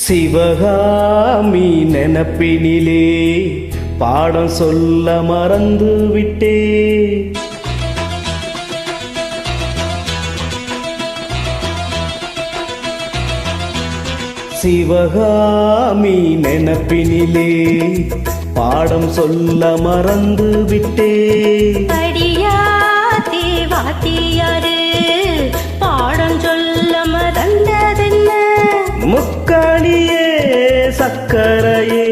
சிவகாமி நினப்பினிலே பாடம் சொல்ல மறந்து விட்டே. சிவகாமி நினப்பினிலே பாடம் சொல்ல மறந்து விட்டே. அடியாத்தி வாத்தியாரு பாடம் சொல்ல மறந்ததென்ன? முக்காணியே சக்கரையே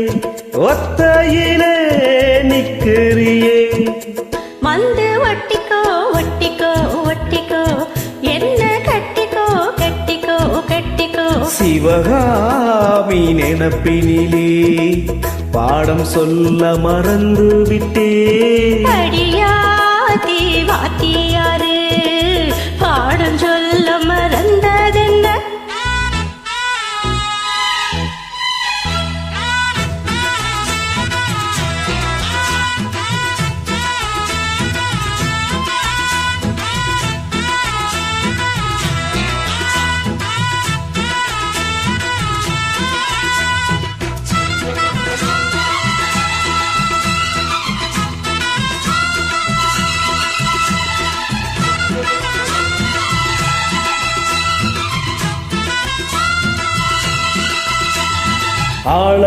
ஒத்தையிலே நிக்கிறியே. வந்து ஒட்டிக்கோ ஒட்டிக்கோ ஒட்டிக்கோ என்ன கட்டிக்கோ கட்டிக்கோ கட்டிக்கோ. சிவகாமி நினப்பினிலே பாடம் சொல்ல மறந்து விட்டே. அடியாத்தி வாத்தியாரு பாடம் சொல்ல மறந்ததென்ன?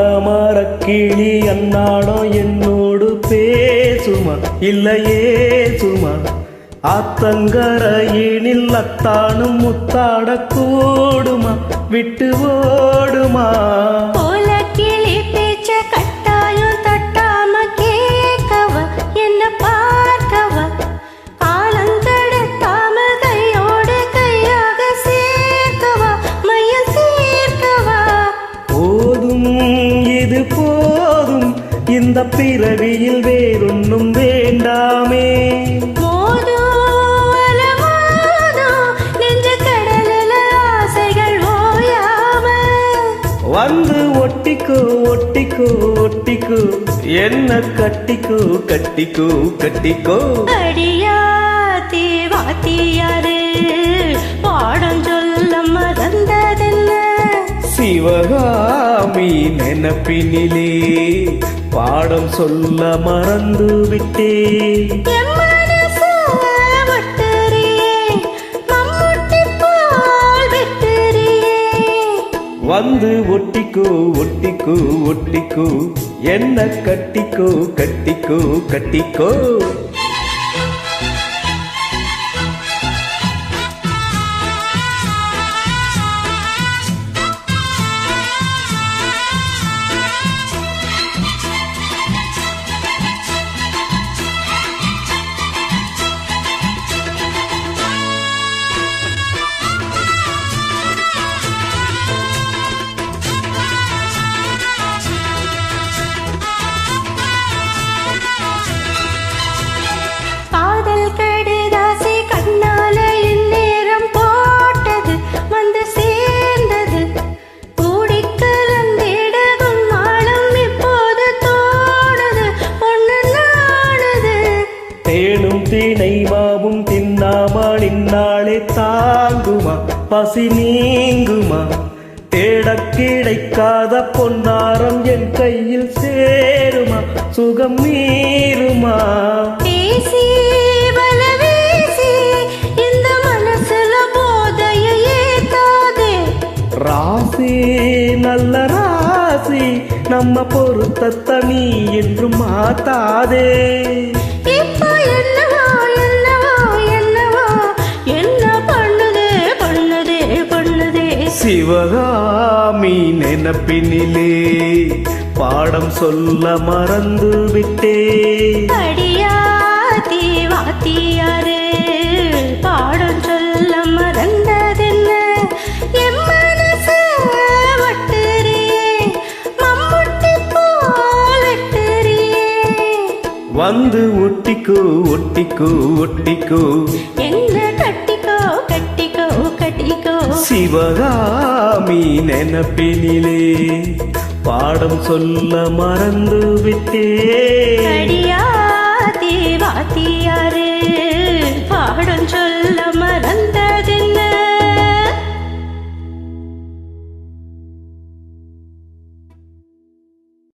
ஆலமரக்கிளி அன்னாடம் என்னோடு பேசுமா இல்லையே சுமா? ஆத்தங்கரையினில் அத்தானும் முத்தாட கூடுமா விட்டு ஓடுமா? போல கிளி பேச்ச கட்டாயம் தட்டாம கேட்கவா என்ன பார்க்கவா? காலங்கடத்தாம கையோடு கையாக சேர்க்கவா மையம் சேர்க்கவா? போதும் இது போதும் இந்த பிறவியில் வேறொன்னும் வேண்டாமே. வந்து ஒட்டிக்கோ ஒட்டிக்கோ ஒட்டிக்கோ என்ன கட்டிக்கோ கட்டிக்கோ கட்டிக்கோ. அடியாத்தி வாத்தியாரு பாடம் சொல்ல மறந்ததென்ன? சிவகாமி நினப்பினிலே பாடம் சொல்ல மறந்து விட்டே. வந்து ஒட்டிக்கோ ஒட்டிக்கோ ஒட்டிக்கோ என்ன கட்டிக்கோ கட்டிக்கோ கட்டிக்கோ. தேனும் தினை மாவும் தின்னாமல் இந்நாளே தாங்குமா பசி நீங்குமா? தேடக் கிடைக்காத பொன்னாரம் என் கையில் சேருமா சுகம் மீறுமா? பேசி வலவேசி இந்த மனசுல போதையை ஏத்தாதே. ராசி நல்ல ராசி நம்ம பொருத்தத்தை நீ என்று மாத்தாதே. என்னவோ என்னவோ என்னவோ என்ன பண்ணுதே பண்ணுதே பண்ணுதே. சிவகாமி நினப்பினிலே பாடம் சொல்ல மறந்து விட்டே. அடியாத்தி வாத்தியாரு பாடம் சொல்ல மறந்ததென்ன? என் மனசு வட்டுறியே மம்முட்டி போல் வெட்டுறியே. வந்து ஒட்டிக்கோ ஒட்டிக்கோ ஒட்டிக்கோ என்ன கட்டிக்கோ கட்டிக்கோ கட்டிக்கோ. சிவகாமி நினப்பினிலே பாடம் சொல்ல மறந்து விட்டே. அடியாத்தி வாத்தியாரு